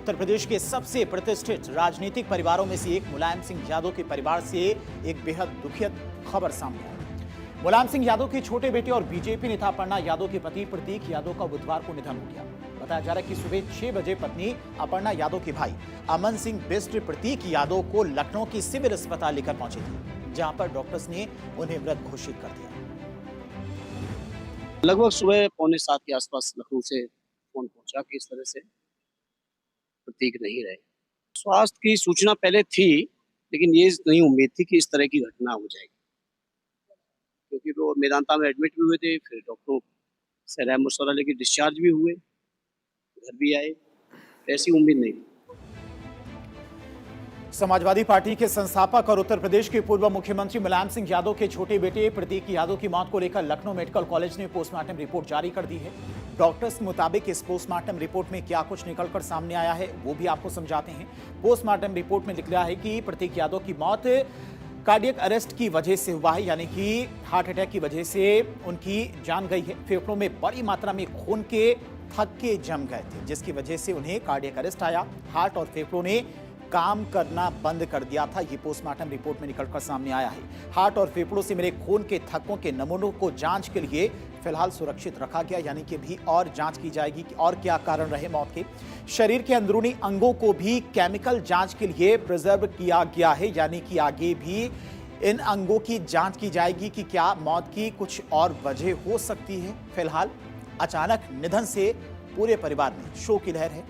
उत्तर प्रदेश के सबसे प्रतिष्ठित राजनीतिक परिवारों में से एक मुलायम सिंह यादव के परिवार से एक बेहद दुखद खबर सामने आई। मुलायम सिंह यादव के छोटे बेटे और बीजेपी नेता अपर्णा यादव के पति प्रतीक यादव का बुधवार को निधन हो गया। बताया जा रहा है कि सुबह 6 बजे पत्नी अपर्णा यादव के भाई अमन सिंह बिष्ट प्रतीक यादव को लखनऊ की सिविल अस्पताल लेकर पहुंचे थे, जहां पर डॉक्टर्स ने उन्हें मृत घोषित कर दिया। लगभग सुबह 6:45 के आसपास लखनऊ से फोन पहुंचा कि इस तरह से प्रतीक नहीं रहे। स्वास्थ्य की सूचना पहले थी, लेकिन ये नहीं उम्मीद थी कि इस तरह की घटना हो जाएगी, क्योंकि वो मेदांता में एडमिट भी हुए थे, फिर डॉक्टरों से रहम मशवरा लेके डिस्चार्ज भी हुए, घर भी आए। ऐसी उम्मीद नहीं थी। समाजवादी पार्टी के संस्थापक और उत्तर प्रदेश के पूर्व मुख्यमंत्री मुलायम सिंह यादव के छोटे बेटे प्रतीक यादव की मौत को लेकर लखनऊ मेडिकल कॉलेज ने पोस्टमार्टम रिपोर्ट जारी कर दी है। डॉक्टर्स के मुताबिक इस पोस्टमार्टम रिपोर्ट में क्या कुछ निकलकर सामने आया है वो भी आपको समझाते हैं। पोस्टमार्टम रिपोर्ट में लिख रहा है कि प्रतीक यादव की मौत कार्डियक अरेस्ट की वजह से हुआ है, यानी कि हार्ट अटैक की वजह से उनकी जान गई है। फेफड़ों में बड़ी मात्रा में खून के थक्के जम गए थे, जिसकी वजह से उन्हें कार्डियक अरेस्ट आया। हार्ट और फेफड़ों ने काम करना बंद कर दिया था, ये पोस्टमार्टम रिपोर्ट में निकलकर सामने आया है। हार्ट और फेफड़ों से मिले खून के थक्कों के नमूनों को जांच के लिए फिलहाल सुरक्षित रखा गया, यानी कि भी और जांच की जाएगी कि और क्या कारण रहे मौत के। शरीर के अंदरूनी अंगों को भी केमिकल जांच के लिए प्रिजर्व किया गया है, यानी कि आगे भी इन अंगों की जांच की जाएगी कि क्या मौत की कुछ और वजह हो सकती है। फिलहाल अचानक निधन से पूरे परिवार में शोक की लहर है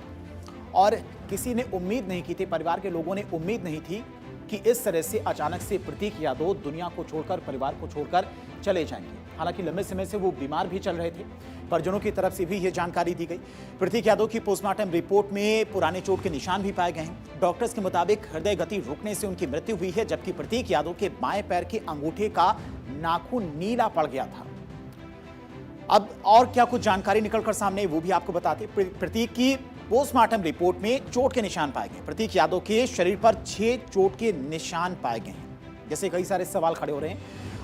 और किसी ने उम्मीद नहीं की थी, परिवार के लोगों ने उम्मीद नहीं थी कि इस तरह से अचानक से प्रतीक यादव दुनिया को छोड़कर, परिवार को छोड़कर चले जाएंगे। हालांकि लंबे समय से वो बीमार भी चल रहे थे। परिजनों की तरफ से भी ये जानकारी दी गई। प्रतीक यादव की पोस्टमार्टम रिपोर्ट में पुराने चोट के निशान भी पाए गए हैं। डॉक्टर्स के मुताबिक हृदय गति रुकने से उनकी मृत्यु हुई है, जबकि प्रतीक यादव के बाएं पैर के अंगूठे का नाखून नीला पड़ गया था। अब और क्या कुछ जानकारी निकलकर सामने वो भी आपको बताते। प्रतीक की पोस्टमार्टम रिपोर्ट में चोट के निशान पाए गए। प्रतीक यादव के शरीर पर 6 चोट के निशान पाए गए हैं। जैसे कई सारे सवाल खड़े हो रहे हैं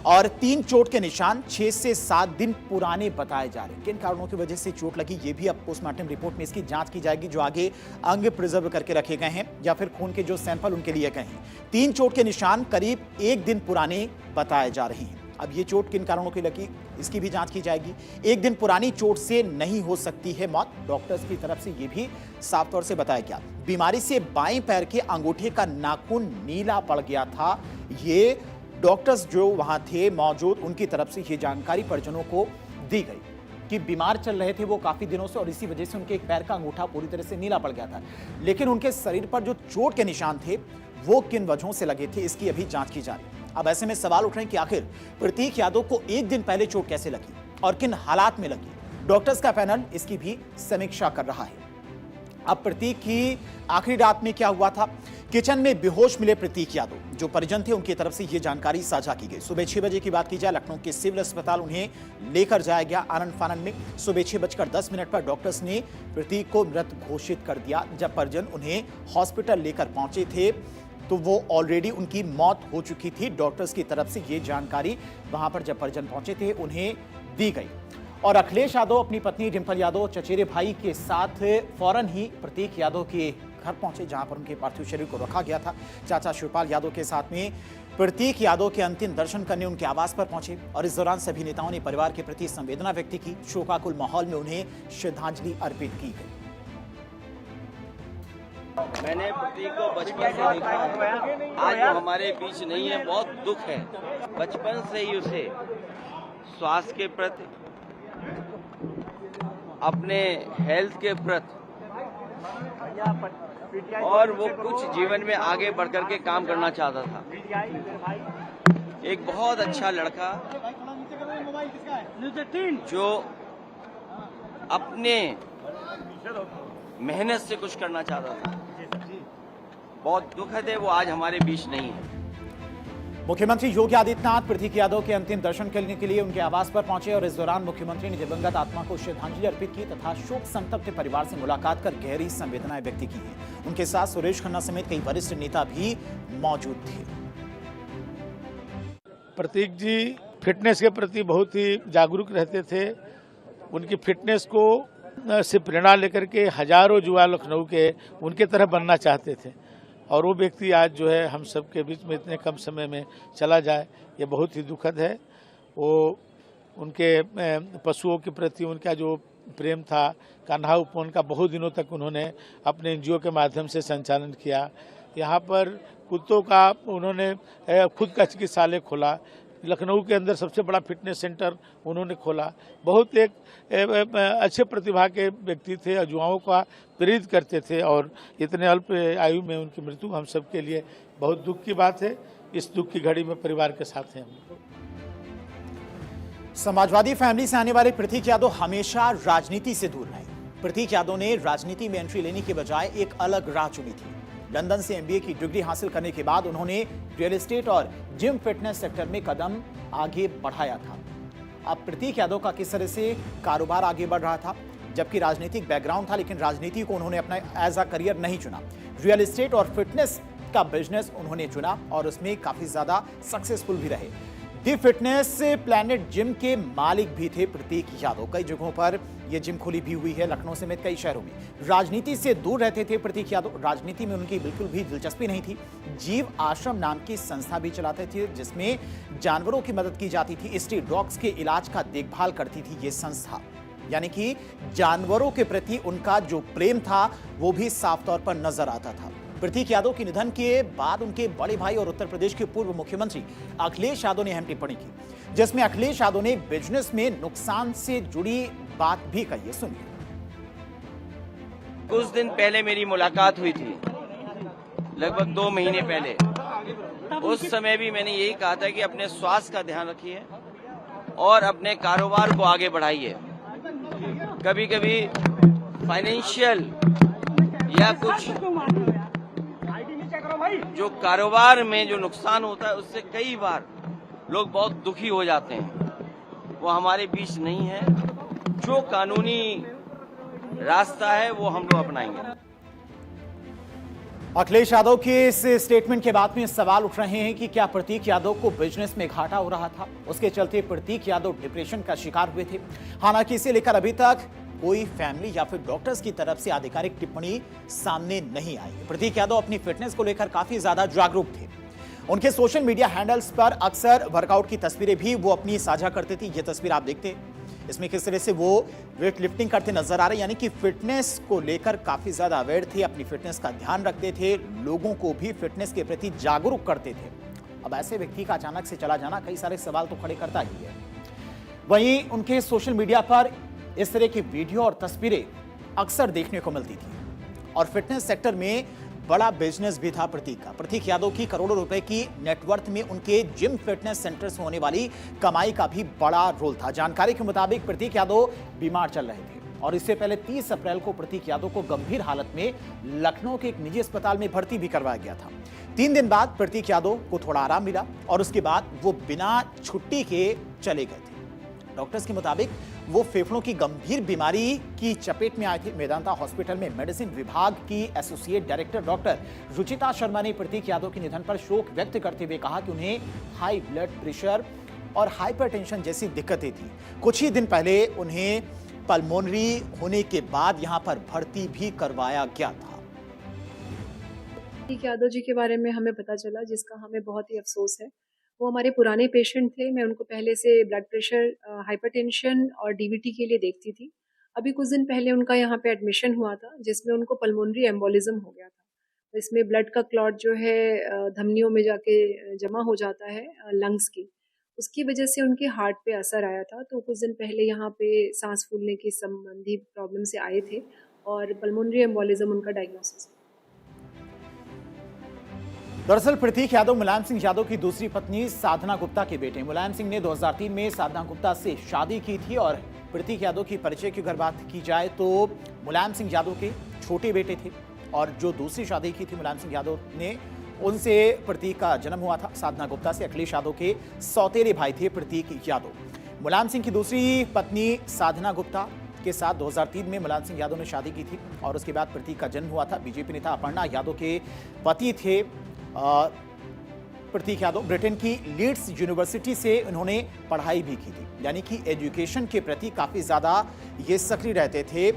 और 3 चोट के निशान 6 से 7 दिन पुराने बताए जा रहे हैं। किन कारणों की वजह से चोट लगी ये भी अब पोस्टमार्टम रिपोर्ट में इसकी जांच की जाएगी, जो आगे अंग प्रिजर्व करके रखे गए हैं या फिर खून के जो सैंपल उनके लिए गए हैं। 3 चोट के निशान करीब 1 दिन पुराने बताए जा रहे हैं। अब ये चोट किन कारणों की लगी इसकी भी जांच की जाएगी। 1 दिन पुरानी चोट से नहीं हो सकती है मौत, डॉक्टर्स की तरफ से ये भी साफ तौर से बताया गया। बीमारी से बाएं पैर के अंगूठे का नाखून नीला पड़ गया था। ये डॉक्टर्स जो वहां थे मौजूद, उनकी तरफ से ये जानकारी परिजनों को दी गई कि बीमार चल रहे थे वो काफी दिनों से और इसी वजह से उनके एक पैर का अंगूठा पूरी तरह से नीला पड़ गया था। लेकिन उनके शरीर पर जो चोट के निशान थे वो किन वजहों से लगे थे इसकी अभी जांच की जा रही है। अब ऐसे में सवाल उठ रहे हैं कि आखिर प्रतीक यादव को 1 दिन पहले चोट कैसे लगी और किन हालात में लगी। डॉक्टर्स का पैनल इसकी भी समीक्षा कर रहा है। अब प्रतीक की आखिरी रात में क्या हुआ था। किचन में बेहोश मिले प्रतीक यादव, जो परिजन थे उनकी तरफ से यह जानकारी साझा की गई। सुबह 6 बजे की बात की जाए, लखनऊ के सिविल अस्पताल उन्हें लेकर जाया गया आनंद फानन में। सुबह 6:10 पर डॉक्टर्स ने प्रतीक को मृत घोषित कर दिया। जब परिजन उन्हें हॉस्पिटल लेकर पहुंचे थे तो वो ऑलरेडी उनकी मौत हो चुकी थी। डॉक्टर्स की तरफ से ये जानकारी वहां पर जब परिजन पहुंचे थे उन्हें दी गई। और अखिलेश यादव अपनी पत्नी डिंपल यादव चचेरे भाई के साथ फौरन ही प्रतीक यादव के घर पहुंचे, जहां पर उनके पार्थिव शरीर को रखा गया था। चाचा शिवपाल यादव के साथ में प्रतीक यादव के अंतिम दर्शन करने उनके आवास पर पहुंचे और इस दौरान सभी नेताओं ने परिवार के प्रति संवेदना व्यक्त की। शोकाकुल माहौल में उन्हें श्रद्धांजलि अर्पित की गई। मैंने प्रतीक को बचपन से देखा है, आज वो हमारे बीच नहीं है, बहुत दुख है। बचपन से ही उसे स्वास्थ्य के प्रति, अपने हेल्थ के प्रति और वो कुछ जीवन में आगे बढ़कर के काम करना चाहता था। एक बहुत अच्छा लड़का जो अपने मेहनत से कुछ करना चाहता था। बहुत दुखद है वो आज हमारे बीच नहीं है। मुख्यमंत्री योगी आदित्यनाथ प्रतीक यादव के अंतिम दर्शन करने के लिए उनके आवास पर पहुंचे और इस दौरान मुख्यमंत्री ने दिवंगत आत्मा को श्रद्धांजलि अर्पित की तथा शोक संतप्त परिवार से मुलाकात कर गहरी संवेदनाएं व्यक्त की हैं। उनके साथ सुरेश खन्ना समेत कई वरिष्ठ नेता भी मौजूद थे। प्रतीक जी फिटनेस के प्रति बहुत ही जागरूक रहते थे। उनकी फिटनेस को से प्रेरणा लेकर के हजारों युवा लखनऊ के उनके तरह बनना चाहते थे, और वो व्यक्ति आज जो है हम सबके बीच में इतने कम समय में चला जाए, ये बहुत ही दुखद है। वो उनके पशुओं के प्रति उनका जो प्रेम था, कान्हा उपवन का बहुत दिनों तक उन्होंने अपने एनजीओ के माध्यम से संचालन किया। यहाँ पर कुत्तों का उन्होंने खुद का चिकित्सालय खोला, लखनऊ के अंदर सबसे बड़ा फिटनेस सेंटर उन्होंने खोला। बहुत एक अच्छे प्रतिभा के व्यक्ति थे, युवाओं का प्रेरित करते थे, और इतने अल्प आयु में उनकी मृत्यु हम सबके लिए बहुत दुख की बात है। इस दुख की घड़ी में परिवार के साथ हैं हम। समाजवादी फैमिली से आने वाले प्रतीक यादव हमेशा राजनीति से दूर रहे। प्रतीक यादव ने राजनीति में एंट्री लेने के बजाय एक अलग राह चुनी थी। लंदन से एमबीए की डिग्री हासिल करने के बाद उन्होंने रियल एस्टेट और जिम फिटनेस सेक्टर में कदम आगे बढ़ाया था। अब प्रतीक यादव का किस तरह से कारोबार आगे बढ़ रहा था, जबकि राजनीतिक बैकग्राउंड था, लेकिन राजनीति को उन्होंने अपना एज अ करियर नहीं चुना। रियल एस्टेट और फिटनेस का बिजनेस उन्होंने चुना और उसमें काफी ज्यादा सक्सेसफुल भी रहे। दी फिटनेस प्लैनेट जिम के मालिक भी थे प्रतीक यादव। कई जगहों पर यह जिम खुली भी हुई है, लखनऊ समेत कई शहरों में। राजनीति से दूर रहते थे प्रतीक यादव, राजनीति में उनकी बिल्कुल भी दिलचस्पी नहीं थी। जीव आश्रम नाम की संस्था भी चलाते थे, जिसमें जानवरों की मदद की जाती थी। स्ट्रीट डॉग्स के इलाज का देखभाल करती थी ये संस्था, यानी कि जानवरों के प्रति उनका जो प्रेम था वो भी साफ तौर पर नजर आता था। प्रतीक यादव के निधन के बाद उनके बड़े भाई और उत्तर प्रदेश के पूर्व मुख्यमंत्री अखिलेश यादव ने अहम टिप्पणी की, जिसमें अखिलेश यादव ने बिजनेस में नुकसान से जुड़ी बात भी कही है। सुनिए। कुछ दिन पहले मेरी मुलाकात हुई थी, लगभग 2 महीने पहले। उस समय भी मैंने यही कहा था कि अपने स्वास्थ्य का ध्यान रखिए और अपने कारोबार को आगे बढ़ाइए। कभी कभी फाइनेंशियल या कुछ जो कारोबार में जो नुकसान होता है उससे कई बार लोग बहुत दुखी हो जाते हैं। वो हमारे बीच नहीं है। जो कानूनी रास्ता है वो हम लोग अपनाएंगे। अखिलेश यादव के इस स्टेटमेंट के बाद में सवाल उठ रहे हैं कि क्या प्रतीक यादव को बिजनेस में घाटा हो रहा था, उसके चलते प्रतीक यादव डिप्रेशन का शिकार हुए थे। हालांकि इसे लेकर अभी तक कोई फैमिली या फिर डॉक्टर्स की तरफ से आधिकारिक टिप्पणी सामने नहीं आई। प्रतीक यादव अपनी फिटनेस को लेकर काफी ज्यादा जागरूक थे। उनके सोशल मीडिया हैंडल्स पर अक्सर वर्कआउट की तस्वीरें भी वो अपनी साझा करते थे। ये तस्वीर आप देखते हैं, इसमें किस तरह से वो वेट लिफ्टिंग करते नजर आ रहे, यानी कि फिटनेस को लेकर काफी ज्यादा अवेयर थे, अपनी फिटनेस का ध्यान रखते थे, लोगों को भी फिटनेस के प्रति जागरूक करते थे। अब ऐसे व्यक्ति का अचानक से चला जाना कई सारे सवाल तो खड़े करता ही है। वहीं उनके सोशल मीडिया पर इस तरह की वीडियो और तस्वीरें अक्सर देखने को मिलती थी। और फिटनेस सेक्टर में बड़ा बिजनेस भी था प्रतीक का। प्रतीक यादव की करोड़ों रुपए की नेटवर्थ में उनके जिम फिटनेस सेंटर से होने वाली कमाई का भी बड़ा रोल था। जानकारी के मुताबिक प्रतीक यादव बीमार चल रहे थे और इससे पहले 30 अप्रैल को प्रतीक यादव को गंभीर हालत में लखनऊ के एक निजी अस्पताल में भर्ती भी करवाया गया था। 3 दिन बाद प्रतीक यादव को थोड़ा आराम मिला और उसके बाद वो बिना छुट्टी के चले गए थे। डॉक्टर्स के मुताबिक वो फेफड़ों की गंभीर बीमारी की चपेट में आए थे। मेदांता हॉस्पिटल में मेडिसिन विभाग की associate director doctor Ruchita Sharma ने प्रतीक यादव के निधन पर शोक व्यक्त करते हुए कहा कि उन्हें हाई ब्लड प्रेशर और हाइपरटेंशन जैसी दिक्कतें थी। कुछ ही दिन पहले उन्हें पल्मोनरी होने के बाद यहां पर भर्ती भी करवाया गया था। प्रतीक यादव जी के बारे में हमें पता चला, जिसका हमें बहुत ही अफसोस है। वो हमारे पुराने पेशेंट थे। मैं उनको पहले से ब्लड प्रेशर, हाइपरटेंशन और डीवीटी के लिए देखती थी। अभी कुछ दिन पहले उनका यहाँ पे एडमिशन हुआ था, जिसमें उनको पल्मोनरी एम्बोलिज्म हो गया था। इसमें ब्लड का क्लॉट जो है धमनियों में जाके जमा हो जाता है लंग्स की, उसकी वजह से उनके हार्ट पे असर आया था। तो कुछ दिन पहले यहाँ पे सांस फूलने की संबंधी प्रॉब्लम से आए थे और पल्मोनरी एम्बोलिज्म उनका डायग्नोसिस। दरअसल प्रतीक यादव मुलायम सिंह यादव की दूसरी पत्नी साधना गुप्ता के बेटे। मुलायम सिंह ने 2003 में साधना गुप्ता से शादी की थी। और प्रतीक यादव की परिचय की अगर बात की जाए तो मुलायम सिंह यादव के छोटे बेटे थे और जो दूसरी शादी की थी मुलायम सिंह यादव ने, उनसे प्रतीक का जन्म हुआ था। साधना गुप्ता से अखिलेश यादव के सौतेले भाई थे प्रतीक यादव। मुलायम सिंह की दूसरी पत्नी साधना गुप्ता के साथ 2003 में मुलायम सिंह यादव ने शादी की थी और उसके बाद प्रतीक का जन्म हुआ था। बीजेपी नेता अपर्णा यादव के पति थे प्रतीक यादव ब्रिटेन की लीड्स यूनिवर्सिटी से उन्होंने पढ़ाई भी की थी, यानी कि एजुकेशन के प्रति काफी ज्यादा ये सक्रिय रहते थे,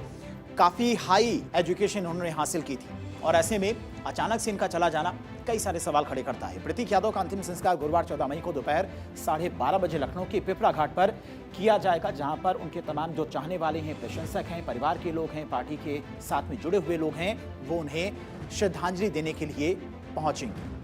काफी हाई एजुकेशन उन्होंने हासिल की थी। और ऐसे में अचानक से इनका चला जाना कई सारे सवाल खड़े करता है। प्रतीक यादव का अंतिम संस्कार गुरुवार 14 मई को दोपहर 12:30 बजे लखनऊ के पिपरा घाट पर किया जाएगा, जहां पर उनके तमाम जो चाहने वाले हैं, प्रशंसक हैं, परिवार के लोग हैं, पार्टी के साथ में जुड़े हुए लोग हैं, वो उन्हें श्रद्धांजलि देने के लिए पहुंचेंगे।